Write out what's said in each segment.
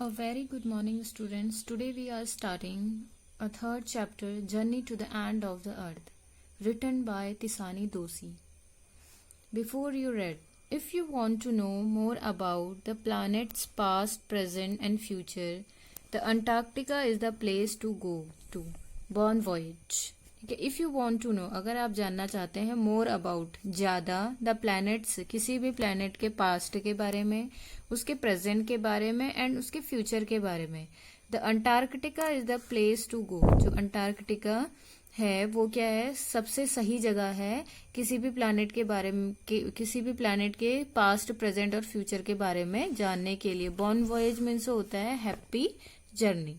A very good morning, students. Today we are starting a third chapter, Journey to the End of the Earth, written by Tisani Dosi. Before you read, if you want to know more about the planet's past, present, and future, the Antarctica is the place to go to. Bon voyage. ठीक है, if you want to know, अगर आप जानना चाहते हैं more about, ज़्यादा the planets, किसी भी प्लैनेट के पास्ट के बारे में, उसके प्रेजेंट के बारे में एंड उसके फ्यूचर के बारे में, the Antarctica is the place to go. जो अंटार्कटिका है वो क्या है, सबसे सही जगह है किसी भी प्लैनेट के बारे में, किसी भी प्लैनेट के पास्ट, प्रेजेंट और फ्यूचर के बारे में जानने के लिए. बॉन वॉयज मीन्स होता है हैप्पी जर्नी.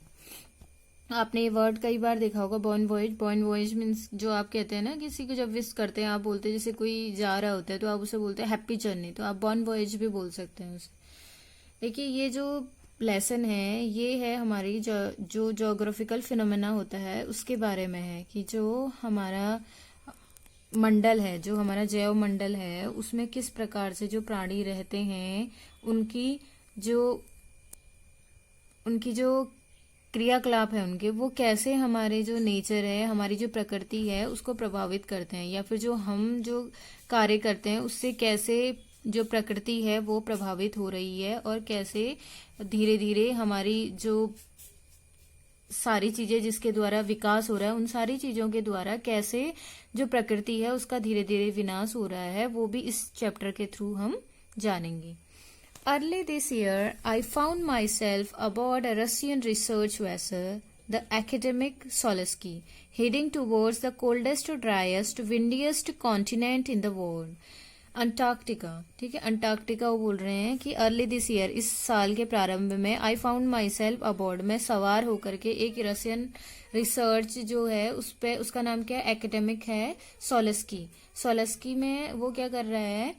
आपने ये वर्ड कई बार देखा होगा, बॉन वॉयज. बॉन वॉयज मीन्स जो आप कहते हैं ना, किसी को जब विश करते हैं आप बोलते हैं, जैसे कोई जा रहा होता है तो आप उसे बोलते हैं हैप्पी जर्नी, तो आप बॉन वॉयज भी बोल सकते हैं उसे. देखिए, ये जो लेसन है ये है हमारी जो ज्योग्राफिकल फिनोमेना होता है उसके बारे में है, कि जो हमारा मंडल है, जो हमारा जैव मंडल है, उसमें किस प्रकार से जो प्राणी रहते हैं उनकी जो क्रियाकलाप है उनके, वो कैसे हमारे जो नेचर है, हमारी जो प्रकृति है उसको प्रभावित करते हैं, या फिर जो हम जो कार्य करते हैं उससे कैसे जो प्रकृति है वो प्रभावित हो रही है, और कैसे धीरे धीरे हमारी जो सारी चीजें जिसके द्वारा विकास हो रहा है, उन सारी चीजों के द्वारा कैसे जो प्रकृति है उसका धीरे धीरे विनाश हो रहा है, वो भी इस चैप्टर के थ्रू हम जानेंगे. Early this year, I found myself aboard a Russian research vessel, the academic Solovsky, heading towards the coldest, driest, windiest continent in the world, Antarctica. ठीक है, अंटार्कटिका वो बोल रहे हैं कि अर्ली दिस ईयर, इस साल के प्रारंभ में, आई फाउंड माई सेल्फ अबॉर्ड, मैं सवार होकर के एक रशियन रिसर्च जो है उस पे, उसका नाम क्या है, एकेडमिक है, सोलस्की. सोलस्की में वो क्या कर रहा है,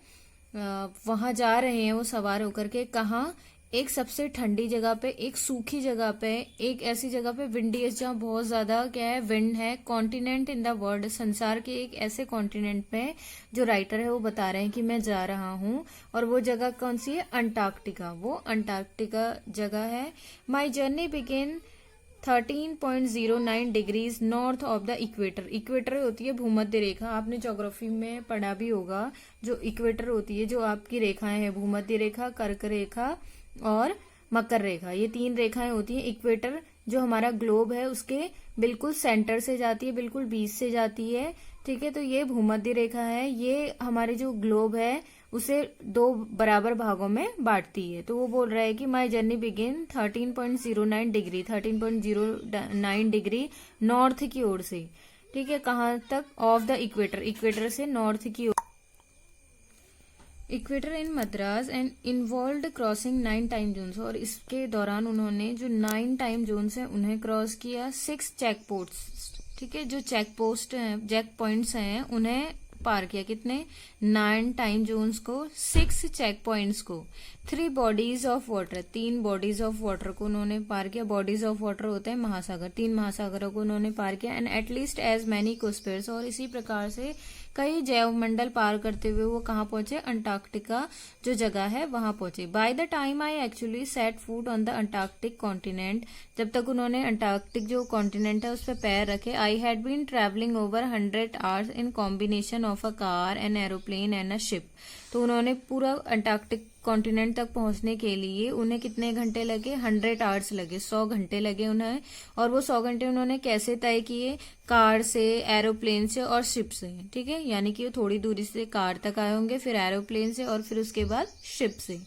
वहां जा रहे हैं वो सवार होकर के. कहाँ, एक सबसे ठंडी जगह पे, एक सूखी जगह पे, एक ऐसी जगह पे विंडीज जहाँ बहुत ज्यादा क्या है, विंड है, कॉन्टिनेंट इन द वर्ल्ड, संसार के एक ऐसे कॉन्टिनेंट पे जो राइटर है वो बता रहे हैं कि मैं जा रहा हूँ. और वो जगह कौन सी है, अंटार्कटिका. वो अंटार्कटिका जगह है. माई journey begin 13.09 degrees north of the equator. Equator होती है भूमध्य रेखा, आपने ज्योग्राफी में पढ़ा भी होगा. जो इक्वेटर होती है, जो आपकी रेखाएं हैं, भूमध्य रेखा, कर्क रेखा और मकर रेखा, ये 3 रेखाएं होती हैं. इक्वेटर जो हमारा ग्लोब है उसके बिल्कुल सेंटर से जाती है, बिल्कुल बीच से जाती है. ठीक है, तो ये भूमध्य रेखा है, ये हमारे जो ग्लोब है उसे 2 बराबर भागों में बांटती है. तो वो बोल रहा है कि my journey begin 13.09 degree, 13.09 degree north की ओर से. ठीक है, कहाँ तक, ऑफ द इक्वेटर, इक्वेटर से नॉर्थ की ओर. Equator in Madras and involved crossing 9 time zones, और इसके दौरान उन्होंने जो 9 टाइम जोन्स हैं उन्हें क्रॉस किया. 6 चेक पोस्ट्स, ठीक है, जो चेक पोस्ट हैं, चेक पॉइंट्स हैं, उन्हें पार किया. कितने, 9 टाइम जोन्स को, 6 चेक पॉइंट्स को. 3 bodies of water, 3 bodies of water को उन्होंने पार किया. बॉडीज ऑफ वाटर होते हैं महासागर, 3 महासागरों को उन्होंने पार किया. एंड एटलीस्ट एज मैनी कोस्पेयर्स, और इसी प्रकार से कई जैव मंडल पार करते हुए वो कहाँ पहुंचे, अंटार्कटिका जो जगह है वहां पहुंचे. By the time I actually set foot on the Antarctic continent, जब तक उन्होंने अंटार्कटिक जो कॉन्टिनेंट है उस पर पैर रखे, I had been travelling over 100 hours in combination of a car, an aeroplane and a ship. तो उन्होंने पूरा अंटार्कटिक कॉन्टिनेंट तक पहुंचने के लिए उन्हें कितने घंटे लगे, 100 आवर्स लगे, 100 घंटे लगे उन्हें. और वो 100 घंटे उन्होंने कैसे तय किए, कार से, एरोप्लेन से और शिप से. ठीक है, यानी कि वो थोड़ी दूरी से कार तक आए होंगे, फिर एरोप्लेन से, और फिर उसके बाद शिप से.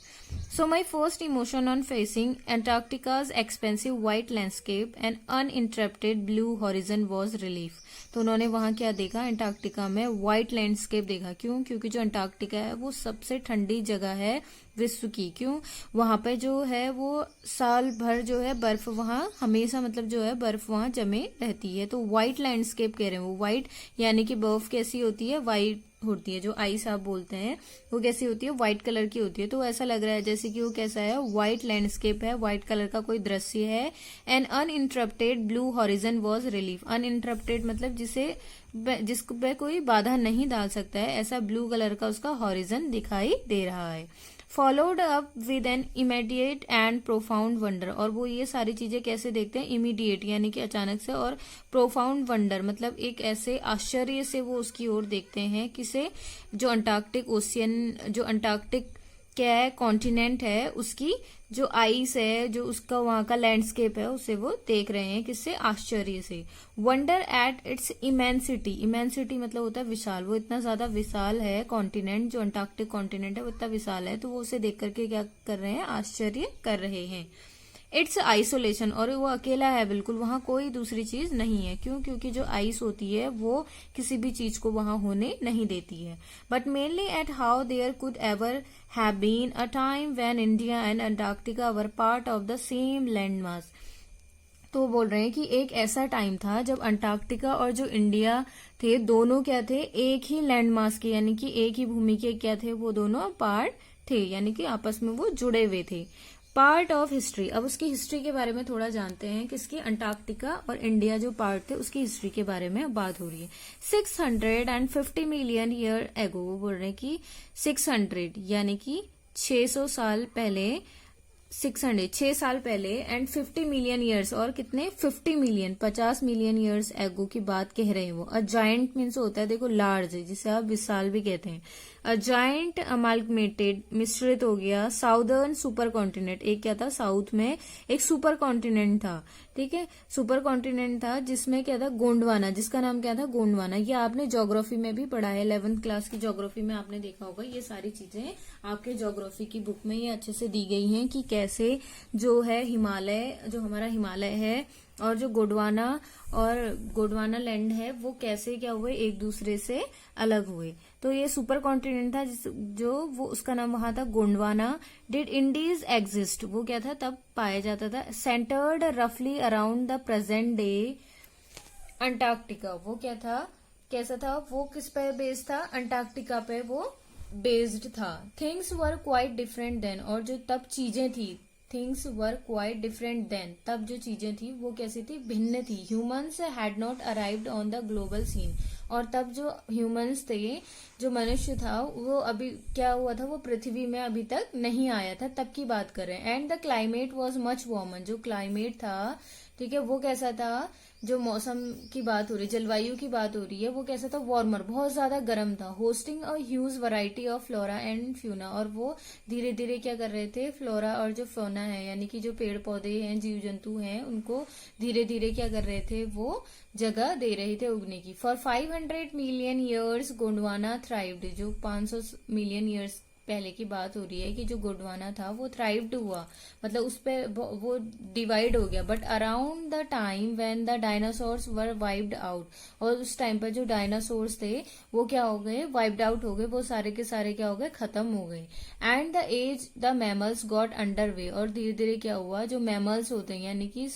So my first emotion on facing Antarctica's expansive white landscape and uninterrupted blue horizon was relief. तो उन्होंने वहां क्या देखा, अंटार्कटिका में व्हाइट लैंडस्केप देखा. क्यों, क्योंकि जो अंटार्कटिका है वो सबसे ठंडी जगह है विश्व की. क्यों, वहां पे जो है वो साल भर जो है बर्फ, वहां हमेशा मतलब जो है बर्फ वहां जमे रहती है. तो व्हाइट लैंडस्केप कह रहे हैं वो. व्हाइट यानी कि बर्फ कैसी होती है, व्हाइट होती है, जो आइस आप बोलते हैं वो कैसी होती है, व्हाइट कलर की होती है. तो ऐसा लग रहा है जैसे कि वो कैसा है, व्हाइट लैंडस्केप है, व्हाइट कलर का कोई दृश्य है. And uninterrupted blue horizon was relief. Uninterrupted मतलब जिसको पे कोई बाधा नहीं डाल सकता है, ऐसा ब्लू कलर का उसका हॉरिजन दिखाई दे रहा है. Followed up with an immediate and profound wonder, और वो ये सारी चीजें कैसे देखते हैं, इमीडिएट यानी कि अचानक से, और प्रोफाउंड वंडर मतलब एक ऐसे आश्चर्य से वो उसकी ओर देखते हैं, किसे, जो अंटार्कटिक ओशियन, जो अंटार्कटिक क्या है, कॉन्टिनेंट है, उसकी जो आइस है, जो उसका वहां का लैंडस्केप है, उसे वो देख रहे हैं, किससे, आश्चर्य से। Wonder at its immensity, immensity मतलब होता है विशाल, वो इतना ज्यादा विशाल है कॉन्टिनेंट, जो अंटार्कटिक कॉन्टिनेंट है वो इतना विशाल है, तो वो उसे देख करके क्या कर रहे हैं, आश्चर्य कर रहे हैं। इट्स आइसोलेशन, और वो अकेला है बिल्कुल, वहां कोई दूसरी चीज नहीं है, क्यों, क्योंकि जो आइस होती है वो किसी भी चीज को वहां होने नहीं देती है। But mainly at how there could ever have been a time when India and Antarctica were part of the same land mass. तो वो बोल रहे हैं कि एक ऐसा टाइम था जब अंटार्कटिका और जो इंडिया थे, दोनों क्या थे, एक ही लैंड मास के, यानी कि एक ही भूमि के क्या थे, वो दोनों पार्ट थे, यानी कि आपस में वो जुड़े हुए थे। पार्ट ऑफ हिस्ट्री, अब उसकी हिस्ट्री के बारे में थोड़ा जानते हैं, किसकी, अंटार्कटिका और इंडिया जो पार्ट थे उसकी हिस्ट्री के बारे में बात हो रही है। 650 मिलियन ईयर एगो, वो बोल रहे हैं कि 600 यानी कि 600 साल पहले, 6 साल पहले, एंड 50 मिलियन ईयर्स, और कितने, 50 मिलियन, 50 मिलियन ईयर्स एगो की बात कह रहे हैं वो। अ जायंट मीन्स होता है, देखो, लार्ज, जिसे आप विशाल भी कहते हैं। अ जायंट अमालगमेटेड, मिश्रित हो गया, साउदर्न सुपर कॉन्टिनेंट, एक क्या था, साउथ में एक सुपर कॉन्टिनेंट था, ठीक है, सुपर कॉन्टिनेंट था जिसमें क्या था, गोंडवाना, जिसका नाम क्या था, गोंडवाना। ये आपने ज्योग्राफी में भी पढ़ा है, 11th क्लास की ज्योग्राफी में आपने देखा होगा, ये सारी चीजें आपके ज्योग्राफी की बुक में ये अच्छे से दी गई हैं कि कैसे जो है हिमालय, जो हमारा हिमालय है, और जो गोंडवाना लैंड है, वो कैसे क्या हुए, एक दूसरे से अलग हुए। तो ये सुपर कॉन्टिनेंट था जो वो, उसका नाम वहां था गोंडवाना। डिड इंडीज एग्जिस्ट, वो क्या था, तब पाया जाता था। सेंटर्ड रफली around the present day Antarctica, वो क्या था, कैसा था, वो किस पे बेस्ड था, अंटार्कटिका पे वो बेस्ड था। Things were quite different then, और जो तब चीजें थी, things were quite different then, तब जो चीजें थी वो कैसी थी, भिन्न थी। Humans had not arrived on the global scene, और तब जो ह्यूमंस थे, जो मनुष्य था, वो अभी क्या हुआ था, वो पृथ्वी में अभी तक नहीं आया था, तब की बात कर रहे हैं। And the climate was much warmer, जो क्लाइमेट था, ठीक है, वो कैसा था, जो मौसम की बात हो रही, जलवायु की बात हो रही है, वो कैसा था, वार्मर, बहुत ज्यादा गर्म था। Hosting a huge variety of flora and fauna, और वो धीरे धीरे क्या कर रहे थे, फ्लोरा और जो फ्योना है, यानी कि जो पेड़ पौधे हैं, जीव जंतु हैं, उनको धीरे धीरे क्या कर रहे थे, वो जगह दे रहे थे उगने की। For 500 million years Gondwana thrived, जो 500 मिलियन ईयर्स पहले की बात हो रही है कि जो गोंडवाना था वो थ्राइव्ड हुआ, मतलब उस पे वो डिवाइड हो गया। But around the time when the dinosaurs were wiped out, और उस टाइम पर जो डायनासोर्स थे वो क्या हो गए, वाइप्ड आउट हो गए, वो सारे के सारे क्या हो गए, खत्म हो गए। And the age the mammals got under way, और धीरे धीरे क्या हुआ, जो मैमल्स होते हैं, यानी कि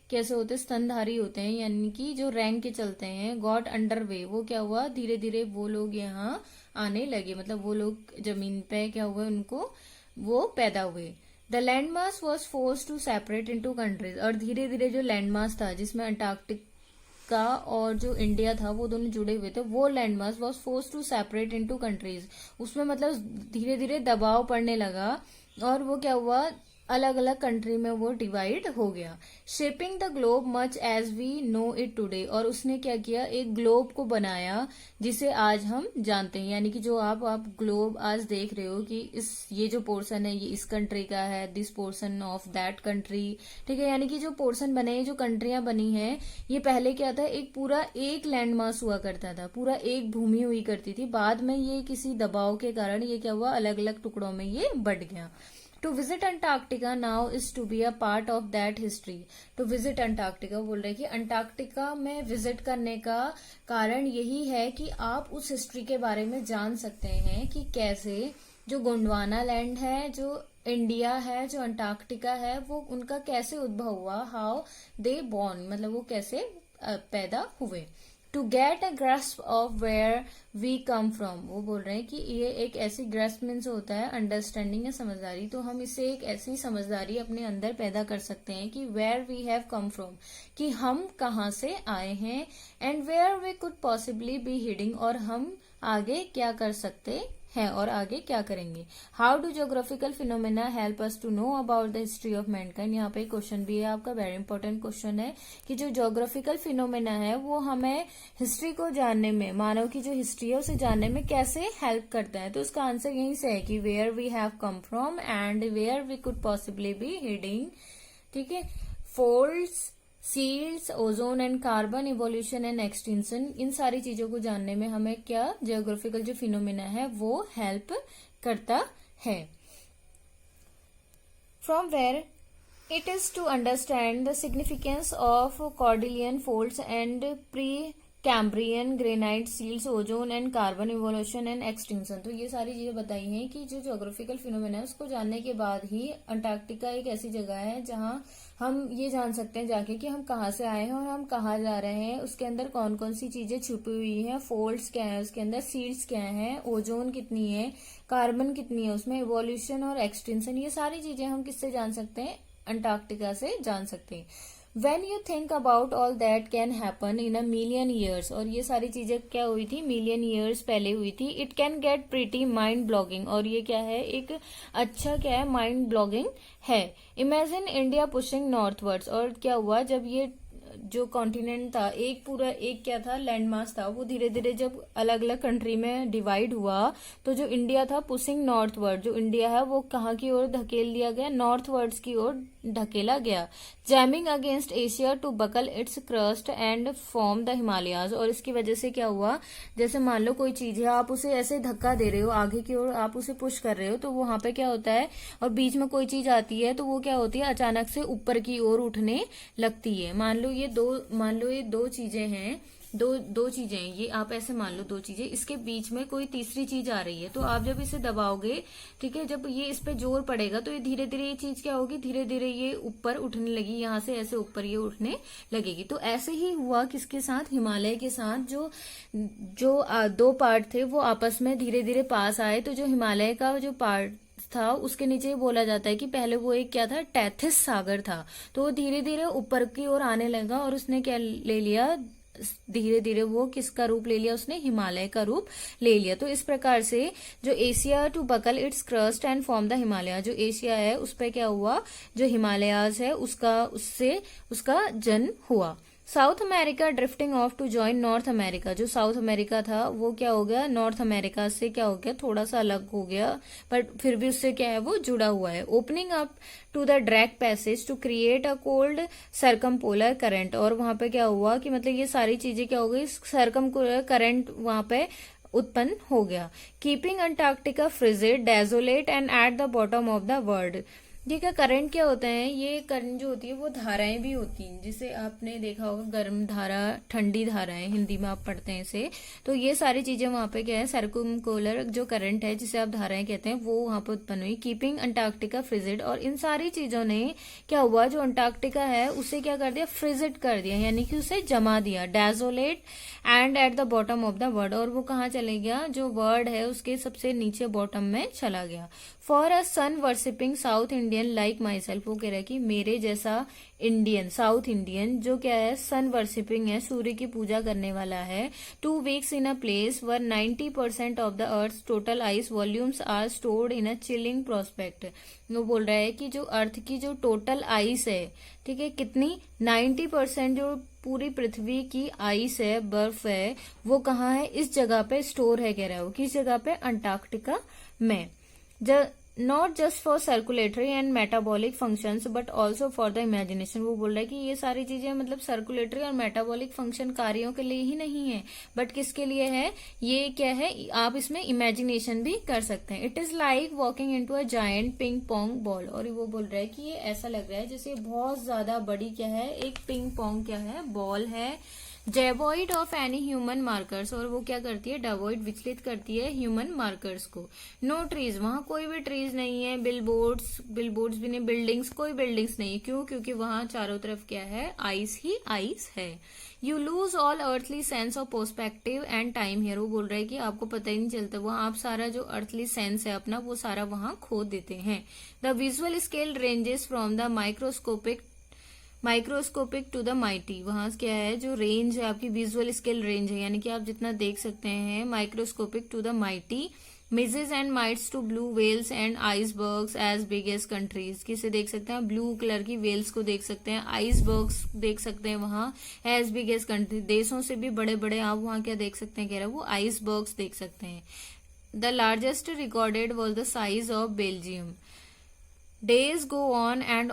कैसे होते हैं, स्तनधारी होते हैं, यानी कि जो रैंक के चलते हैं, गॉट अंडर वे, वो क्या हुआ, धीरे धीरे वो लोग यहाँ आने लगे, मतलब वो लोग जमीन पे क्या हुए, उनको वो पैदा हुए। The land mass was force to separate into countries, और धीरे धीरे जो लैंड मास था, जिसमें अंटार्कटिका और जो इंडिया था वो दोनों जुड़े हुए थे, वो land mass was force to separate into countries, उसमें मतलब धीरे धीरे दबाव पड़ने लगा, और वो क्या हुआ, अलग अलग कंट्री में वो डिवाइड हो गया। Shaping the globe much as we know it today, और उसने क्या किया, एक ग्लोब को बनाया जिसे आज हम जानते हैं, यानी कि जो आप ग्लोब आज देख रहे हो कि ये जो पोर्शन है ये इस कंट्री का है, this portion of that country, ठीक है, यानी कि जो पोर्शन बने, जो कंट्रियां बनी हैं, ये पहले क्या था, एक पूरा एक लैंड मास हुआ करता था, पूरा एक भूमि हुई करती थी, बाद में ये किसी दबाव के कारण ये क्या हुआ, अलग अलग टुकड़ों में ये बट गया। To visit Antarctica now is to be a part of that history, to visit Antarctica, बोल रहे कि अंटार्कटिका में विजिट करने का कारण यही है कि आप उस हिस्ट्री के बारे में जान सकते हैं कि कैसे जो गोंडवाना लैंड है, जो इंडिया है, जो अंटार्कटिका है, वो उनका कैसे उद्भव हुआ, हाउ दे बॉर्न, मतलब वो कैसे पैदा हुए। To get a grasp of where we come from, वो बोल रहे हैं कि ये एक ऐसी ग्रास्प मीन्स होता है अंडरस्टैंडिंग या समझदारी, तो हम इससे एक ऐसी समझदारी अपने अंदर पैदा कर सकते हैं कि where we have come from, कि हम कहाँ से आए हैं, and where we could possibly be heading, और हम आगे क्या कर सकते हैं और आगे क्या करेंगे। How do geographical phenomena help us to know about the history of mankind. यहाँ पे क्वेश्चन भी है आपका, वेरी इंपॉर्टेंट क्वेश्चन है कि जो ज्योग्राफिकल फिनोमेना है वो हमें हिस्ट्री को जानने में, मानव की जो हिस्ट्री है उसे जानने में कैसे हेल्प करता है। तो उसका आंसर यहीं से है कि where we have come from and where we could possibly be hiding. ठीक है, folds, seals, ozone and carbon, evolution and extinction, इन सारी चीजों को जानने में हमें क्या जियोग्राफिकल जो फिनोमेना है वो हेल्प करता है। From where it is to understand the significance of Cordilleran folds and Precambrian granite, seals, ozone and carbon, evolution and extinction. तो ये सारी चीजें बताई हैं कि जो ज्योग्राफिकल फिनोमेना है उसको जानने के बाद ही अंटार्कटिका एक ऐसी जगह है जहां हम ये जान सकते हैं जाके कि हम कहाँ से आए हैं और हम कहाँ जा रहे हैं, उसके अंदर कौन कौन सी चीजें छुपी हुई हैं, फोल्ड्स क्या है उसके अंदर, सील्स क्या है, ओजोन कितनी है, कार्बन कितनी है उसमें, इवोल्यूशन और एक्सटिंक्शन, ये सारी चीजें हम किससे जान सकते हैं, अंटार्कटिका से जान सकते हैं। When you think about all that can happen in a million years, और ये सारी चीजें क्या हुई थी, मिलियन ईयर्स पहले हुई थी, it can get pretty mind blogging, और ये क्या है, एक अच्छा क्या है, माइंड ब्लॉगिंग है। इमेजिन इंडिया पुशिंग नॉर्थवर्ड्स, और क्या हुआ जब ये जो कॉन्टिनेंट था, एक पूरा एक क्या था, लैंड मास था, वो धीरे धीरे जब अलग अलग कंट्री में डिवाइड हुआ तो जो इंडिया था पुशिंग नॉर्थवर्ड, जो इंडिया है वो कहाँ की ओर धकेल दिया गया, नॉर्थवर्ड्स की ओर ढकेला गया। Jamming against Asia to buckle its crust and form the Himalayas, और इसकी वजह से क्या हुआ, जैसे मान लो कोई चीज है, आप उसे ऐसे धक्का दे रहे हो आगे की ओर, आप उसे पुश कर रहे हो, तो वहां पे क्या होता है, और बीच में कोई चीज आती है तो वो क्या होती है, अचानक से ऊपर की ओर उठने लगती है। मान लो ये दो चीजें हैं, दो चीजें हैं, ये आप ऐसे मान लो दो चीजें, इसके बीच में कोई तीसरी चीज आ रही है, तो आप जब इसे दबाओगे, ठीक है, जब ये इस पे जोर पड़ेगा तो ये धीरे धीरे ये चीज क्या होगी, धीरे धीरे ये ऊपर उठने लगी, यहाँ से ऐसे ऊपर ये उठने लगेगी। तो ऐसे ही हुआ किसके साथ, हिमालय के साथ, जो दो पार्ट थे वो आपस में धीरे धीरे पास आए। तो जो हिमालय का जो पार्ट था उसके नीचे बोला जाता है कि पहले वो एक क्या था, टेथिस सागर था, तो वो धीरे धीरे ऊपर की ओर आने लगा और उसने क्या ले लिया, धीरे धीरे वो किसका रूप ले लिया, उसने हिमालय का रूप ले लिया। तो इस प्रकार से जो Asia to buckle its crust and form the Himalaya, जो एशिया है उस पर क्या हुआ, जो हिमालयाज है उसका जन्म हुआ। South America drifting off to join North America, जो साउथ अमेरिका था वो क्या हो गया, नॉर्थ अमेरिका से क्या हो गया, थोड़ा सा अलग हो गया, बट फिर भी उससे क्या है, वो जुड़ा हुआ है। Opening up to the Drake passage to create a cold circumpolar current, और वहां पे क्या हुआ कि मतलब ये सारी चीजें क्या हो गई, सरकमपोलर करंट वहां पे उत्पन्न हो गया। Keeping Antarctica frigid, desolate and at the bottom of the world. ठीक है, करंट क्या होता है, ये करंट जो होती है वो धाराएं भी होती हैं, जिसे आपने देखा होगा, गर्म धारा, ठंडी धाराएं, हिंदी में आप पढ़ते हैं इसे। तो ये सारी चीजें वहां पे क्या है, सर्कुमकोलर जो करंट है जिसे आप धाराएं कहते हैं, वो वहां पे उत्पन्न हुई। कीपिंग अंटार्कटिका फ्रिजिड, और इन सारी चीजों ने क्या हुआ, जो अंटार्कटिका है उसे क्या कर दिया, फ्रिजिड कर दिया, यानी कि उसे जमा दिया। Desolate and at the bottom of the world, और वो कहाँ चले गया, जो वर्ल्ड है उसके सबसे नीचे बॉटम में चला गया। For a sun worshipping South Indian like myself, वो कह रहा है कि मेरे जैसा इंडियन, साउथ इंडियन जो क्या है, सन वर्शिपिंग है, सूर्य की पूजा करने वाला है। 2 weeks in a place where 90% of the earth total ice volumes are stored in a chilling prospect. वो बोल रहा है कि जो अर्थ की जो टोटल आइस है, ठीक है, कितनी, 90% जो पूरी पृथ्वी की आइस है, बर्फ है, वो कहाँ है, इस जगह पे स्टोर है, कह रहा है वो, किस जगह पे, अंटार्कटिका में। Not just for circulatory and metabolic functions but also for the imagination. वो बोल रहा है कि ये सारी चीजें मतलब सर्कुलेटरी और मेटाबॉलिक फंक्शन कार्यों के लिए ही नहीं है, बट किसके लिए है, ये क्या है, आप इसमें इमेजिनेशन भी कर सकते हैं। It is like walking into a giant ping pong ball, और वो बोल रहा है कि ये ऐसा लग रहा है जैसे बहुत ज्यादा बड़ी क्या है, एक पिंग पोंग क्या है, बॉल है। डेवॉइड ऑफ एनी ह्यूमन मार्कर्स, और वो क्या करती है, डेवॉइड विचलित करती है ह्यूमन मार्कर्स को। नो ट्रीज, वहां कोई भी ट्रीज नहीं है, बिलबोर्ड्स भी नहीं, बिल्डिंग्स, कोई बिल्डिंग्स नहीं, क्यों, क्योंकि वहां चारों तरफ क्या है, आइस ही आइस है। You lose all earthly sense of perspective and time here, वो बोल रहे हैं कि आपको पता ही नहीं चलता, वहां आप सारा जो अर्थली सेंस है अपना वो सारा वहां खो देते हैं। The visual scale ranges from the microscopic to the mighty, वहां क्या है, जो रेंज है आपकी, विजुअल स्केल रेंज है, यानी कि आप जितना देख सकते हैं, microscopic to the mighty midges and mites to blue whales and icebergs as big as countries. किसे देख सकते हैं? ब्लू कलर की वेल्स को देख सकते हैं, आइसबर्ग्स देख सकते हैं वहां, एज बिग एज कंट्री, देशों से भी बड़े बड़े आप वहां क्या देख सकते हैं, कह रहा है वो आइसबर्ग्स देख सकते हैं। The largest recorded was the size of Belgium. Days go on and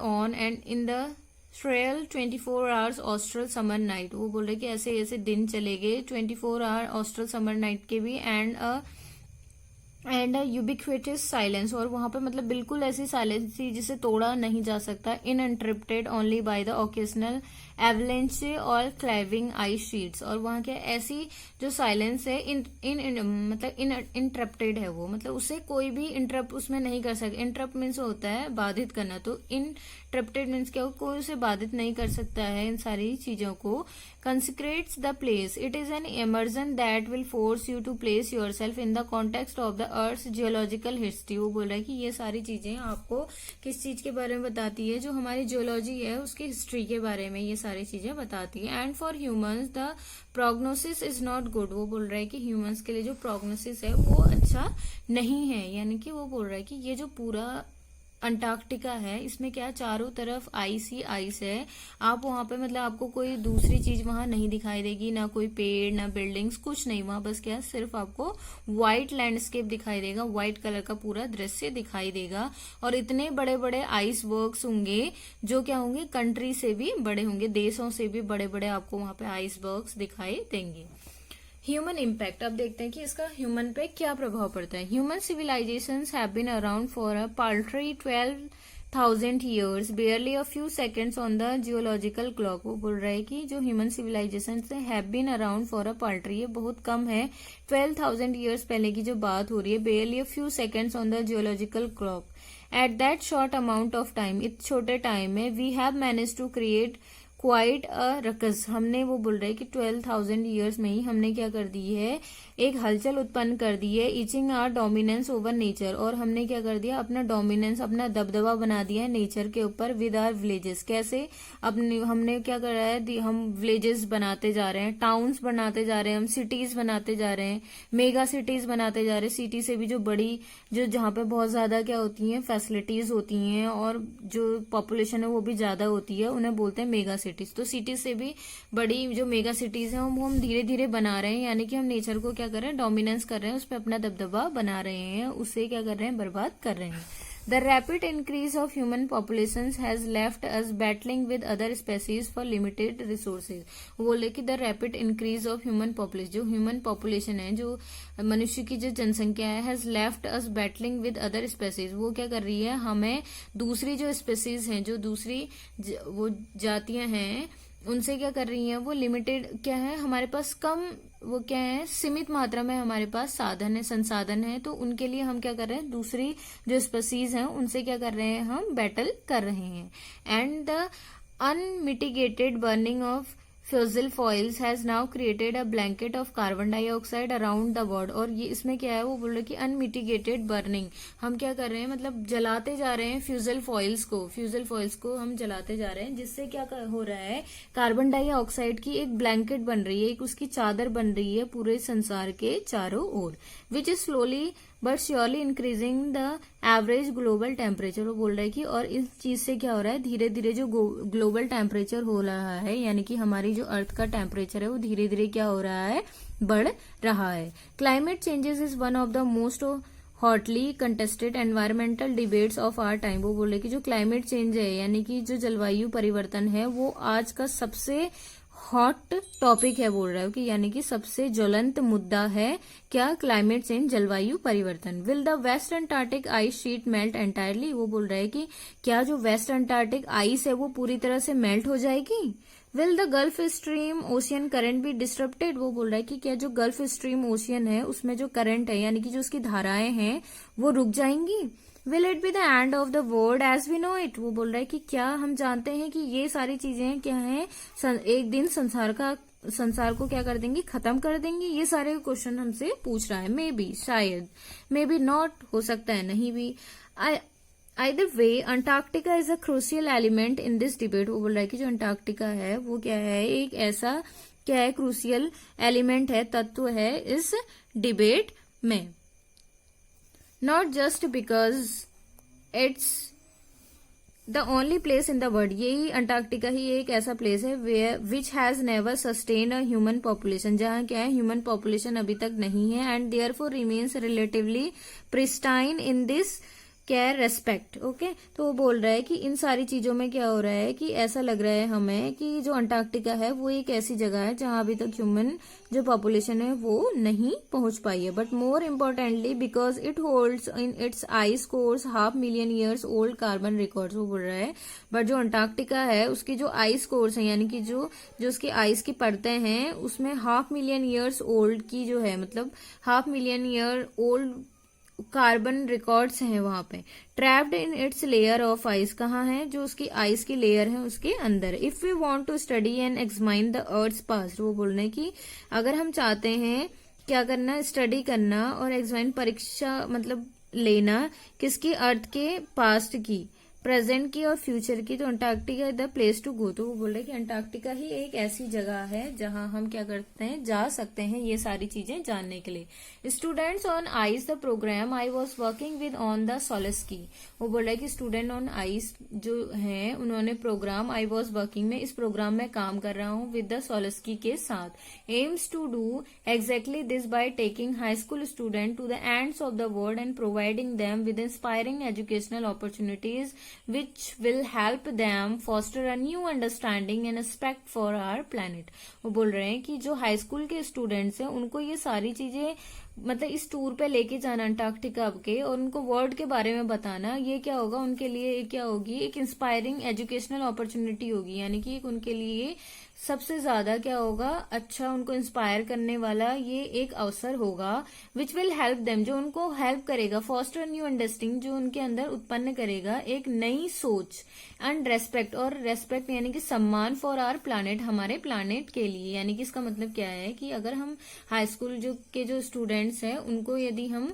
in the shrill 24 hours austral summer night. वो बोल रहे कि ऐसे ऐसे दिन चले गए 24 आवर ऑस्ट्रल समर नाइट के भी, एंड यूबिक्विटस साइलेंस, और वहां पे मतलब बिल्कुल ऐसी साइलेंस थी जिसे तोड़ा नहीं जा सकता, uninterrupted only by the occasional avalanche और क्लाइविंग आइस शीट्स। और वहां क्या ऐसी जो साइलेंस है मतलब इंटरप्टेड है वो, मतलब उसे कोई भी इंटरप्ट उसमें नहीं कर सकता। इंटरप्ट मीन्स होता है बाधित करना, तो इंटरप्टेड मीन्स क्या, कोई उसे बाधित नहीं कर सकता है इन सारी चीजों को। Consecrates the place, it is an immersion that will force you to place yourself in the context of the earth geological history. वो बोल रहा है कि ये सारी चीजें आपको किस चीज के बारे में बताती है, जो हमारी जियोलॉजी है उसकी हिस्ट्री के बारे में ये सारी चीजें बताती है। And for humans the prognosis is not good. वो बोल रहा है कि ह्यूमंस के लिए जो प्रोग्नोसिस है वो अच्छा नहीं है, यानी कि वो बोल रहा है कि ये जो पूरा अंटार्कटिका है इसमें क्या चारों तरफ आइस ही आइस है। आप वहां पे मतलब आपको कोई दूसरी चीज वहां नहीं दिखाई देगी, ना कोई पेड़ ना बिल्डिंग्स, कुछ नहीं वहां, बस क्या सिर्फ आपको व्हाइट लैंडस्केप दिखाई देगा, व्हाइट कलर का पूरा दृश्य दिखाई देगा। और इतने बड़े बड़े आइस वर्क्स होंगे जो क्या होंगे, कंट्री से भी बड़े होंगे, देशों से भी बड़े बड़े आपको वहां पे आइस वर्क्स दिखाई देंगे। ह्यूमन इम्पैक्ट, अब देखते हैं कि इसका ह्यूमन पे क्या प्रभाव पड़ता है। Human civilisations have been around for a paltry 12,000 years, barely a few seconds on the geological clock। वो बोल रहा है कि जो human civilisation have been around for a paltry, ये बहुत कम है, 12,000 years पहले की जो बात हो रही है, barely a few seconds on the geological clock, at that short amount of time, इस छोटे टाइम में we have managed to create quite a ruckus. हमने, वो बोल रहे कि 12,000 years में ही हमने क्या कर दी है, एक हलचल उत्पन्न कर दी है, itching our dominance over nature, और हमने क्या कर दिया, अपना डोमिनेंस, अपना दबदबा बना दिया है नेचर के ऊपर, विद आर विलेजेस। कैसे, अपने हमने क्या कर रहा है, हम विलेजेस बनाते जा रहे हैं, टाउन्स बनाते जा रहे हैं, हम सिटीज बनाते जा रहे हैं, मेगा सिटीज बनाते जा रहे हैं, सिटी से भी जो बड़ी, जो जहाँ पे बहुत ज्यादा क्या होती है फैसिलिटीज होती हैं और जो पॉपुलेशन है वो भी ज्यादा होती है, उन्हें बोलते हैं मेगा सिटीज। तो सिटी से भी बड़ी जो मेगा सिटीज हैं वो हम धीरे धीरे बना रहे हैं, यानी कि हम नेचर को क्या कर रहे हैं, डोमिनेंस कर रहे हैं, उस पर अपना दबदबा बना रहे हैं, उससे क्या कर रहे हैं, बर्बाद कर रहे हैं। The rapid increase of human populations has left us battling with other species for limited resources। वो बोले कि the rapid increase of human population, जो human population है, जो मनुष्य की जो जनसंख्या है, has left us battling with other species, वो क्या कर रही है, हमें दूसरी जो स्पेसीज हैं, जो दूसरी वो जातियां हैं, उनसे क्या कर रही हैं, वो लिमिटेड क्या है, हमारे पास कम, वो क्या है, सीमित मात्रा में हमारे पास साधन है, संसाधन है, तो उनके लिए हम क्या कर रहे हैं, दूसरी जो स्पीसीज हैं उनसे क्या कर रहे हैं, हम बैटल कर रहे हैं। And the unmitigated burning of fossil fuels has now created a blanket of carbon dioxide around the world. और ये इसमें क्या है, वो बोल रहे कि अनमिटिगेटेड बर्निंग, हम क्या कर रहे हैं, मतलब जलाते जा रहे हैं फ्यूजल फॉइल्स को हम जलाते जा रहे हैं, जिससे क्या हो रहा है, कार्बन डाइऑक्साइड की एक ब्लैंकेट बन रही है, एक उसकी चादर बन रही है पूरे संसार के चारों ओर, which is slowly but surely increasing the average global temperature. वो बोल रहा है कि और इस चीज से क्या हो रहा है, धीरे धीरे जो ग्लोबल टेम्परेचर हो रहा है, यानी कि हमारी जो अर्थ का टेम्परेचर है वो धीरे धीरे क्या हो रहा है, बढ़ रहा है। Climate changes is one of the most hotly contested environmental debates of our time. वो बोल रहे कि जो क्लाइमेट चेंज है, यानी कि जो जलवायु परिवर्तन है, वो आज का सबसे हॉट टॉपिक है, बोल रहा है कि यानी कि सबसे ज्वलंत मुद्दा है क्या, क्लाइमेट चेंज, जलवायु परिवर्तन। Will the west Antarctic ice sheet melt entirely. वो बोल रहा है कि क्या जो वेस्ट अंटार्कटिक आइस है वो पूरी तरह से मेल्ट हो जाएगी। Will the Gulf Stream ocean current be disturbed. वो बोल रहा है कि क्या जो गल्फ स्ट्रीम ओशियन है उसमें जो करंट है, यानी कि जो उसकी धाराएं हैं, वो रुक जाएंगी। Will it be the end of the world as we know it. वो बोल रहा है कि क्या हम जानते हैं कि ये सारी चीजें क्या हैं, एक दिन संसार को क्या कर देंगी, खत्म कर देंगी। ये सारे क्वेश्चन हमसे पूछ रहा है। मे बी, शायद, मे बी नॉट, हो सकता है नहीं भी। Either way, Antarctica is a crucial element in this debate. वो बोल रहा है कि जो अंटार्कटिका है वो क्या है, एक ऐसा क्या है, क्रूशियल एलिमेंट है, तत्व है इस डिबेट में। Not just because it's the only place in the world, यही अंटार्कटिका ही एक ऐसा प्लेस है where which has never sustain a human population, जहाँ क्या है ह्यूमन पॉपुलेशन अभी तक नहीं है, and therefore remains relatively pristine in this care respect. Okay, तो वो बोल रहा है कि इन सारी चीजों में क्या हो रहा है कि ऐसा लग रहा है हमें कि जो अंटार्कटिका है वो एक ऐसी जगह है जहां अभी तक ह्यूमन जो पॉपुलेशन है वो नहीं पहुंच पाई है, but more importantly because it holds in its ice course 500,000 years old carbon records. वो बोल रहा है बट जो अंटार्कटिका है उसकी जो आइस कोर्स है, यानी कि जो जो उसकी आइस की परतें हैं उसमें 500,000 ईयर्स ओल्ड की जो है, मतलब 500,000 ईयर ओल्ड कार्बन रिकॉर्ड्स हैं वहां पे। Trapped in its layer of ice, कहाँ है, जो उसकी आइस की लेयर है उसके अंदर। If we want to study and examine the earth's past, वो बोल रहे हैं कि अगर हम चाहते हैं क्या करना, स्टडी करना और एग्जामाइन परीक्षा मतलब लेना किसकी, अर्थ के पास्ट की, प्रेजेंट की और फ्यूचर की, तो Antarctica is the place to go. तो वो बोल रहे कि अंटार्कटिका ही एक ऐसी जगह है जहां हम क्या करते हैं, जा सकते हैं ये सारी चीजें जानने के लिए। Students on Ice the program I was working with on the Solsky. वो बोल रहा है कि स्टूडेंट ऑन आइस जो है उन्होंने प्रोग्राम आई वॉज वर्किंग में, इस प्रोग्राम में काम कर रहा हूँ विद द सोलस्की के साथ। Aims to do exactly this by taking high school student to the ends of the world and providing them with inspiring educational opportunities which will help them foster a new understanding and respect for our planet। वो बोल रहे हैं कि जो high school के students हैं उनको ये सारी चीजें मतलब इस टूर पे लेके जाना अंटार्कटिका के, और उनको वर्ल्ड के बारे में बताना, ये क्या होगा उनके लिए, क्या होगी, एक इंस्पायरिंग एजुकेशनल अपॉर्चुनिटी होगी, यानी कि एक उनके लिए सबसे ज्यादा क्या होगा, अच्छा उनको इंस्पायर करने वाला ये एक अवसर होगा। विच विल हेल्प देम, जो उनको हेल्प करेगा, फॉस्टर न्यू अंडरस्टैंडिंग, जो उनके अंदर उत्पन्न करेगा एक नई सोच, एंड रेस्पेक्ट, और रेस्पेक्ट यानी कि सम्मान फॉर आवर प्लानेट, हमारे प्लानेट के लिए। यानी कि इसका मतलब क्या है कि अगर हम हाई स्कूल जो स्टूडेंट्स हैं उनको यदि हम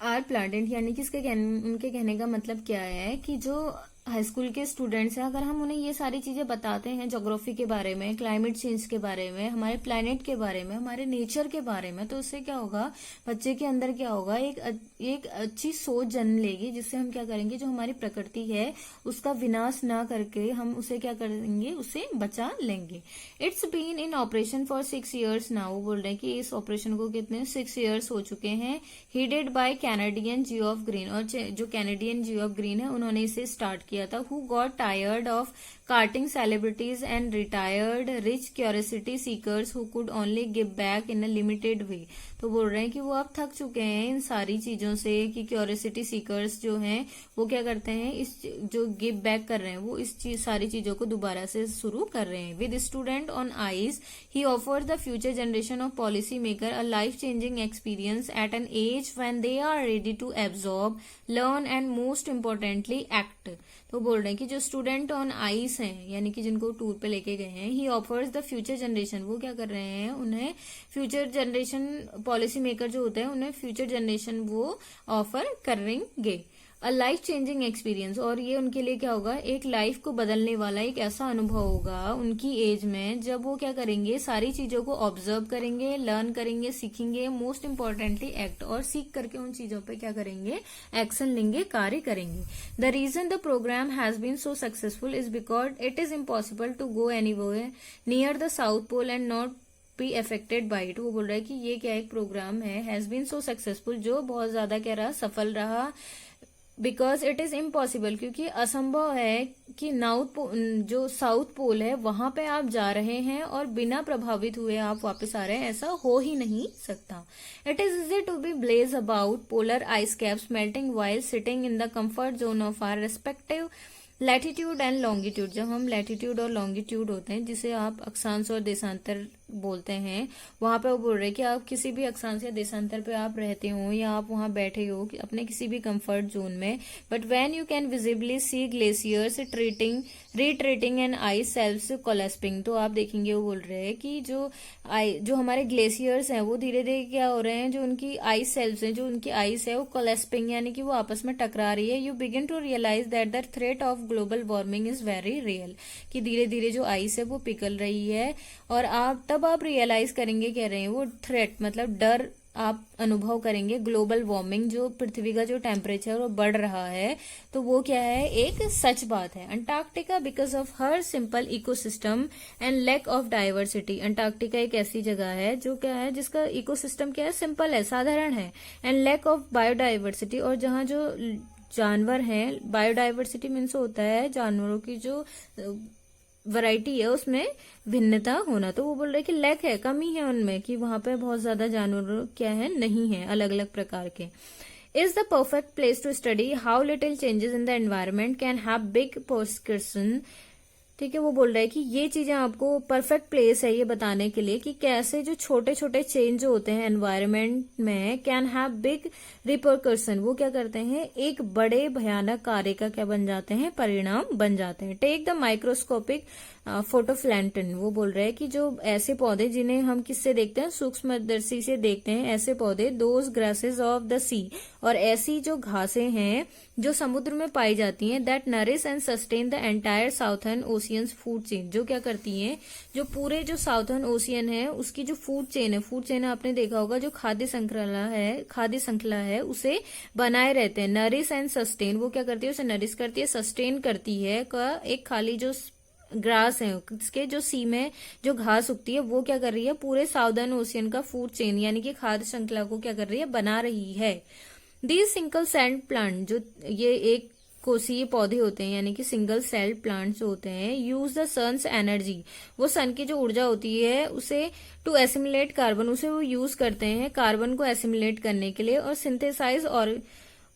आर प्लानेट, यानी कि उनके कहने का मतलब क्या है कि जो हाई स्कूल के स्टूडेंट्स हैं अगर हम उन्हें ये सारी चीजें बताते हैं ज्योग्राफी के बारे में, क्लाइमेट चेंज के बारे में, हमारे प्लेनेट के बारे में, हमारे नेचर के बारे में, तो उससे क्या होगा, बच्चे के अंदर क्या होगा, एक अच्छी सोच जन्म लेगी, जिससे हम क्या करेंगे, जो हमारी प्रकृति है उसका विनाश ना करके हम उसे क्या करेंगे, उसे बचा लेंगे। It's been in operation for 6 years now. वो बोल रहे हैं कि इस ऑपरेशन को कितने 6 years हो चुके हैं। Headed by Canadian Geoff Green, और जो कैनेडियन जियो ऑफ ग्रीन है उन्होंने इसे स्टार्ट किया था। Who got tired of carting celebrities and retired rich curiosity seekers who could only give back in a limited way. तो बोल रहे हैं कि वो अब थक चुके हैं इन सारी चीजों से कि क्यूरियोसिटी सीकर्स जो हैं वो क्या करते हैं, इस जो गिव बैक कर रहे हैं वो इस सारी चीजों को दोबारा से शुरू कर रहे हैं। With student on ice he offer the future generation of policy maker a life changing experience at an age when they are ready to absorb, learn and most importantly act. तो बोल रहे हैं कि जो स्टूडेंट ऑन आइस हैं, यानी कि जिनको टूर पे लेके गए हैं, ही ऑफर्स द फ्यूचर जनरेशन, वो क्या कर रहे हैं, उन्हें फ्यूचर जनरेशन पॉलिसी मेकर जो होते हैं उन्हें फ्यूचर जनरेशन वो ऑफर करेंगे अ लाइफ चेंजिंग एक्सपीरियंस, और ये उनके लिए क्या होगा, एक लाइफ को बदलने वाला एक ऐसा अनुभव होगा उनकी एज में, जब वो क्या करेंगे, सारी चीजों को ऑब्जर्व करेंगे, लर्न करेंगे, सीखेंगे, मोस्ट इम्पोर्टेंटली एक्ट, और सीख करके उन चीजों पे क्या करेंगे, एक्शन लेंगे, कार्य करेंगे। The reason the program has been so successful is because it is impossible to go anywhere near the south pole and not be affected by it. वो बोल रहा है कि ये क्या एक प्रोग्राम है, हैज बीन सो सक्सेसफुल, जो बहुत ज्यादा क्या रहा, सफल रहा, बिकॉज इट इज इम्पॉसिबल, क्योंकि असंभव है कि जो साउथ पोल है वहां पे आप जा रहे हैं और बिना प्रभावित हुए आप वापस आ रहे हैं, ऐसा हो ही नहीं सकता। It is easy to be blase about polar ice caps melting while sitting in the comfort zone of our respective latitude and longitude. जब हम लैटिट्यूड और लॉन्गिट्यूड होते हैं, जिसे आप अक्षांश और देशांतर बोलते हैं, वहां पे वो बोल रहे हैं कि आप किसी भी अक्षांश या देशांतर पे आप रहते हो या आप वहां बैठे हो अपने किसी भी कंफर्ट जोन में, but when you can visibly see glaciers retreating and ice shelves collapsing. तो आप देखेंगे वो बोल रहे हैं कि जो हमारे ग्लेशियर्स हैं वो धीरे धीरे क्या हो रहे हैं, जो उनकी आइस सेल्फ्स हैं, जो उनकी आइस है वो कोलैप्सिंग, यानी कि वो आपस में टकरा रही है। You begin to realise that the threat of global warming is very real, कि धीरे धीरे जो आइस है वो पिघल रही है, और तब आप रियलाइज करेंगे, कह रहे हैं वो थ्रेट मतलब डर आप अनुभव करेंगे ग्लोबल वार्मिंग, जो पृथ्वी का जो टेम्परेचर वो बढ़ रहा है, तो वो क्या है, एक सच बात है। Antarctica because of her simple ecosystem and lack of diversity. Antarctica एक ऐसी जगह है जो क्या है, जिसका इकोसिस्टम क्या है, सिंपल है, साधारण है, एंड लैक ऑफ बायोडाइवर्सिटी, और जहाँ जो जानवर हैं, बायोडाइवर्सिटी मीन्स होता है जानवरों की जो वैरायटी है उसमें भिन्नता होना। तो वो बोल रहे कि लैक है, कमी है उनमें, कि वहां पे बहुत ज्यादा जानवर क्या है, नहीं है, अलग अलग प्रकार के। Is the perfect place to study how little changes in the environment can have big precaution. ठीक है, वो बोल रहा है कि ये चीजें आपको परफेक्ट प्लेस है ये बताने के लिए कि कैसे जो छोटे छोटे चेंज होते हैं एनवायरनमेंट में कैन हैव बिग रिपरकशन, वो क्या करते हैं, एक बड़े भयानक कार्य का क्या बन जाते हैं, परिणाम बन जाते हैं। टेक द माइक्रोस्कोपिक फोटोप्लैंटन, वो बोल रहे हैं कि जो ऐसे पौधे जिन्हें हम किससे देखते हैं, सूक्ष्मदर्शी से देखते हैं, ऐसे पौधे, दोज ग्रासेस ऑफ द सी, और ऐसी जो घासें हैं जो समुद्र में पाई जाती हैं, that nourish and sustain the entire southern oceans food chain, जो क्या करती हैं, जो पूरे जो साउथर्न ओशियन है उसकी जो फूड चेन है, फूड चेन आपने देखा होगा, जो खाद्य श्रृंखला है उसे बनाए रहते हैं। नरिश एंड सस्टेन, वो क्या करती है, उसे नरिश करती है, सस्टेन करती है। एक खाली जो ग्रास है इसके जो सी में जो घास उगती है वो क्या कर रही है, पूरे साउदर्न ओशियन का फूड चेन यानी कि खाद्य श्रृंखला को क्या कर रही है, बना रही है। दीज सिंगल सेल्ड प्लांट, जो ये एक कोशीय पौधे होते हैं यानी कि सिंगल सेल्ड प्लांट्स होते हैं, यूज द सन्स एनर्जी, वो सन की जो ऊर्जा होती है उसे टू एसिमुलेट कार्बन, उसे वो यूज करते हैं कार्बन को एसिमुलेट करने के लिए, और सिंथेसाइज और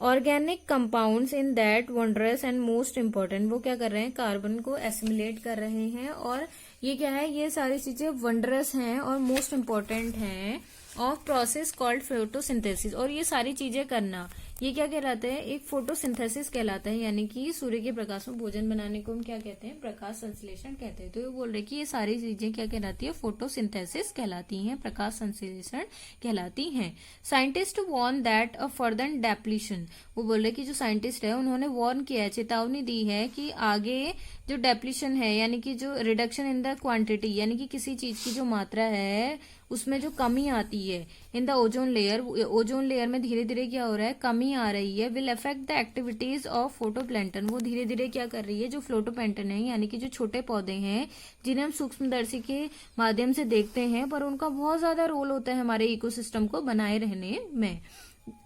organic compounds in that wondrous and most important, वो क्या कर रहे हैं, कार्बन को एसिमुलेट कर रहे हैं, और ये क्या है, ये सारी चीजें वंडरस हैं और मोस्ट इम्पोर्टेंट हैं ऑफ प्रोसेस कॉल्ड फोटोसिंथेसिस। और ये सारी चीजें करना ये क्या कहलाता है, एक फोटोसिंथेसिस कहलाता है, यानी कि सूर्य के प्रकाश में भोजन बनाने को हम क्या कहते हैं, प्रकाश संश्लेषण कहते हैं। तो ये बोल रहे कि ये सारी चीजें क्या कहलाती है, फोटोसिंथेसिस कहलाती हैं, प्रकाश संश्लेषण कहलाती हैं। Scientist warn that a further depletion, वो बोल रहे कि जो साइंटिस्ट है उन्होंने वार्न किया है, चेतावनी दी है कि आगे जो डेप्लीशन है यानी कि जो रिडक्शन इन द क्वांटिटी, यानी कि किसी चीज की जो मात्रा है उसमें जो कमी आती है in the ozone layer, ozone layer में धीरे धीरे क्या हो रहा है, कमी आ रही है, will affect the activities of phytoplankton, वो धीरे धीरे क्या कर रही है, जो फोटोप्लैंटन है यानी कि जो छोटे पौधे हैं जिन्हें हम सूक्ष्मदर्शी के माध्यम से देखते हैं, पर उनका बहुत ज्यादा रोल होता है हमारे इकोसिस्टम को बनाए रहने में।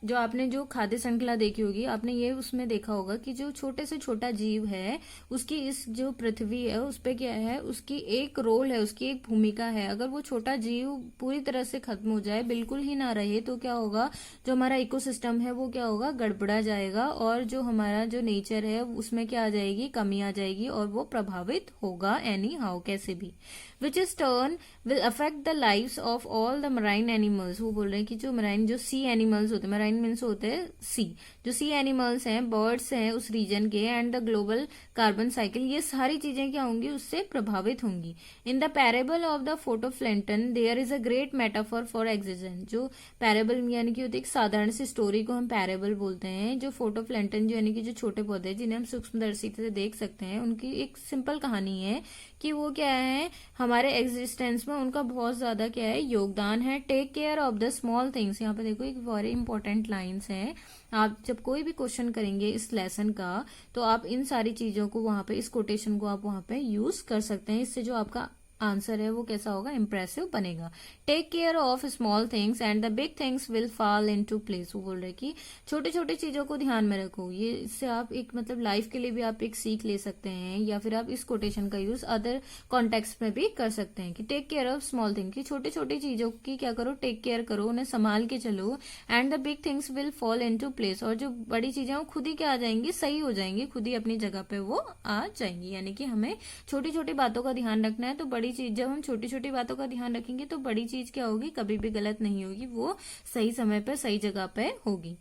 जो आपने जो खाद्य श्रृंखला देखी होगी, आपने ये उसमें देखा होगा कि जो छोटे से छोटा जीव है उसकी इस जो पृथ्वी है उस पे क्या है, उसकी एक रोल है, उसकी एक भूमिका है। अगर वो छोटा जीव पूरी तरह से खत्म हो जाए, बिल्कुल ही ना रहे, तो क्या होगा, जो हमारा इकोसिस्टम है वो क्या होगा, गड़बड़ा जाएगा, और जो हमारा जो नेचर है उसमें क्या आ जाएगी, कमी आ जाएगी, और वो प्रभावित होगा एनी हाउ, कैसे भी, which is turn will affect the lives of all the marine animals. वो बोल रहे हैं कि जो मराइन जो सी एनिमल्स होते हैं, मराइन मीन्स होते हैं सी, जो सी एनिमल्स हैं, बर्ड्स हैं उस रीजन के, and the global carbon cycle, ये सारी चीजें क्या होंगी, उससे प्रभावित होंगी। In the parable of the phytoplankton there is a great metaphor for existence, जो पैरेबल यानी कि होती है एक साधारण सी स्टोरी को हम पैरेबल बोलते हैं। जो फोटोप्लैंटन जो यानी कि जो छोटे पौधे जिन्हें हम सूक्ष्मदर्शी से देख सकते हैं, उनकी एक सिंपल कहानी है कि वो क्या है, हमारे एग्जिस्टेंस में उनका बहुत ज्यादा क्या है, योगदान है। Take care of the small things, यहाँ पे देखो एक वेरी इंपॉर्टेंट लाइन्स है, आप जब कोई भी क्वेश्चन करेंगे इस लेसन का तो आप इन सारी चीजों को वहां पे, इस कोटेशन को आप वहां पे यूज कर सकते हैं, इससे जो आपका आंसर है वो कैसा होगा, इंप्रेसिव बनेगा। Take care of small things and the big things will fall into place, वो बोल रहे कि छोटे छोटे चीजों को ध्यान में रखो। ये इससे आप एक मतलब लाइफ के लिए भी आप एक सीख ले सकते हैं, या फिर आप इस कोटेशन का यूज अदर कॉन्टेक्स्ट में भी कर सकते हैं कि take care of small thing, की छोटी छोटी चीजों की क्या करो, टेक केयर करो, उन्हें संभाल के चलो, and the big things will fall into place, और जो बड़ी चीजें वो खुद ही क्या आ जाएंगी, सही हो जाएंगी, खुद ही अपनी जगह पे वो आ जाएंगी। यानी कि हमें छोटी छोटी बातों का ध्यान रखना है, तो बड़ी चीज, जब हम छोटी छोटी बातों का ध्यान रखेंगे तो बड़ी चीज क्या होगी, कभी भी गलत नहीं होगी, वो सही समय पे सही जगह पे होगी।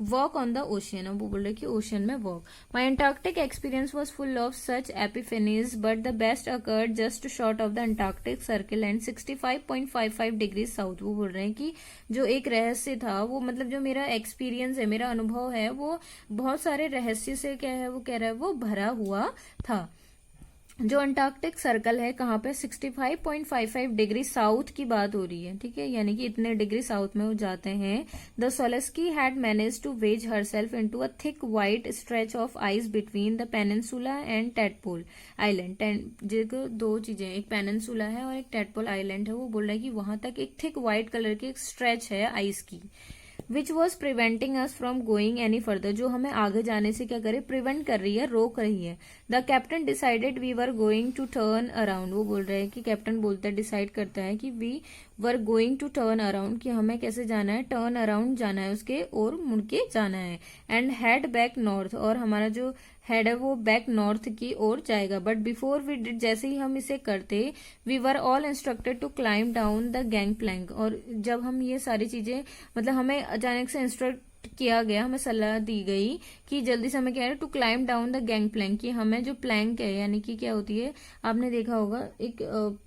वॉक ऑन द ओशियन, अब वो बोल रहे कि ओशियन में walk. My Antarctic experience was full of such epiphanies but the best occurred just short of the Antarctic circle and 65.55 degree south. वो बोल रहे हैं कि जो एक रहस्य था, वो मतलब जो मेरा एक्सपीरियंस है, मेरा अनुभव है, वो बहुत सारे रहस्य से क्या है, वो कह रहा है वो भरा हुआ था। जो अंटार्कटिक सर्कल है कहाँ पे 65.55 डिग्री साउथ की बात हो रही है, ठीक है, यानी कि इतने डिग्री साउथ में वो जाते हैं। The Shokalskiy had managed to wedge herself into a thick white stretch of ice between the peninsula and Tadpole Island. जो दो चीजें, एक पेनिनसुला है और एक टैडपोल आइलैंड है, वो बोल रहा है कि वहां तक एक थिक व्हाइट कलर की एक स्ट्रेच है आइस की, which was preventing us from going any further, जो हमें आगे जाने से क्या करे, प्रिवेंट कर रही है, रोक रही है। The captain decided we were going to turn around, वो बोल रहे हैं कि कैप्टन बोलता है, डिसाइड करता है कि we were going to turn around, कि हमें कैसे जाना है, टर्न अराउंड जाना है, उसके और मुड़ के जाना है। एंड हेड बैक नॉर्थ, और हमारा जो हेड है वो बैक नॉर्थ की ओर जाएगा। बट बिफोर वी डिड, जैसे ही हम इसे करते, we were all instructed to climb down the gangplank, और जब हम ये सारी चीजें, मतलब हमें अचानक से इंस्ट्रक्ट किया गया, हमें सलाह दी गई कि जल्दी से हमें क्या है, to climb down the gangplank, कि हमें जो प्लैंक है, यानी कि क्या होती है, आपने देखा होगा एक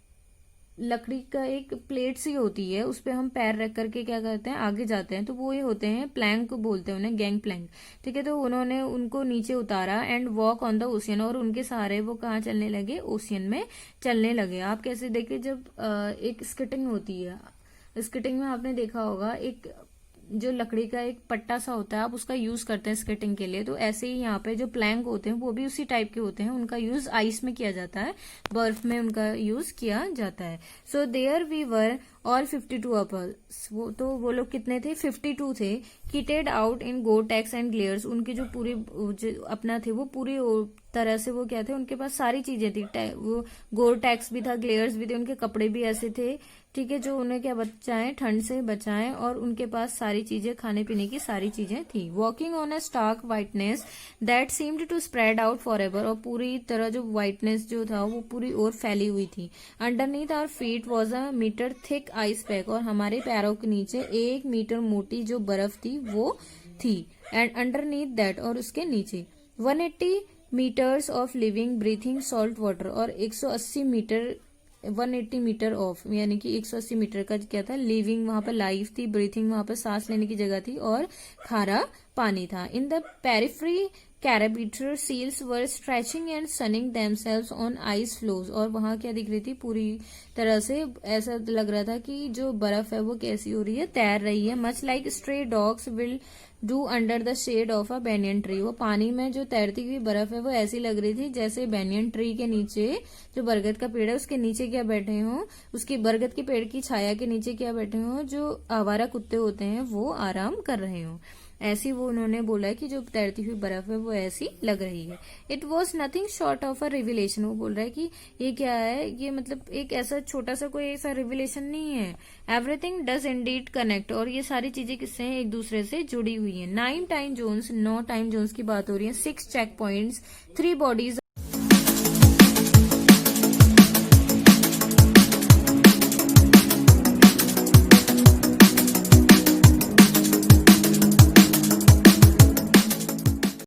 लकड़ी का एक प्लेट सी होती है, उस पे हम पैर रख करके क्या करते हैं, आगे जाते हैं, तो वो ये होते हैं प्लैंक बोलते हैं उन्हें, गैंग प्लैंक, ठीक है। तो उन्होंने उनको नीचे उतारा and walk on the ocean, और उनके सहारे वो कहाँ चलने लगे, ओशियन में चलने लगे। आप कैसे देखिए, जब एक स्किटिंग होती है, स्किटिंग में आपने देखा होगा एक जो लकड़ी का एक पट्टा सा होता है, आप उसका यूज करते हैं स्केटिंग के लिए, तो ऐसे ही यहाँ पे जो प्लैंक होते हैं वो भी उसी टाइप के होते हैं, उनका यूज आइस में किया जाता है, बर्फ में उनका यूज किया जाता है। So there we were all 52 apples, वो लोग कितने थे, 52 थे। Kitted out in Gore-Tex and glares, उनके जो पूरे जो अपना थे वो पूरी तरह से वो क्या थे, उनके पास सारी चीजें थी, वो गोर-टैक्स भी था, ग्लेयर्स भी थे, उनके कपड़े भी ऐसे थे, ठीक है, जो उन्हें क्या बचाएं, ठंड से बचाएं, और उनके पास सारी चीजें, खाने पीने की सारी चीजें थी। Walking on a stark whiteness that seemed to spread out forever, और पूरी तरह जो वाइटनेस जो था वो पूरी ओर फैली हुई थी। Underneath our feet was a metre thick ice pack, और हमारे पैरों के नीचे 1 मीटर मोटी जो बर्फ थी वो थी। एंड अंडरनीथ दैट, और उसके नीचे 180 metres of living breathing salt water, और 180 मीटर 180 मीटर ऑफ, यानी कि 180 मीटर का क्या था, लिविंग वहां पर लाइफ थी, ब्रीथिंग वहां पर सांस लेने की जगह थी, और खारा पानी था। In the periphery crabeater seals were stretching and sunning themselves on ice floes, और वहां क्या दिख रही थी, पूरी तरह से ऐसा लग रहा था कि जो बर्फ है वो कैसी हो रही है, तैर रही है। Much like stray dogs will do under the shade of a banyan tree, वो पानी में जो तैरती हुई बर्फ है वो ऐसी लग रही थी जैसे बैनियन ट्री के नीचे, जो बरगद का पेड़ है उसके नीचे क्या बैठे हो, उसकी बरगद के पेड़ की छाया के नीचे क्या बैठे हो, जो आवारा कुत्ते होते हैं वो आराम कर रहे हो। ऐसी वो उन्होंने बोला है कि जो तैरती हुई बर्फ है वो ऐसी लग रही है। It was nothing short of a revelation, वो बोल रहा है कि ये क्या है, ये मतलब एक ऐसा छोटा सा कोई ऐसा रिविलेशन नहीं है। एवरीथिंग डज इंडीड कनेक्ट, और ये सारी चीजें किससे हैं, एक दूसरे से जुड़ी हुई है। 9 टाइम जोन्स, 9 टाइम जोन्स की बात हो रही है, 6 चेक पॉइंट्स, 3 बॉडीज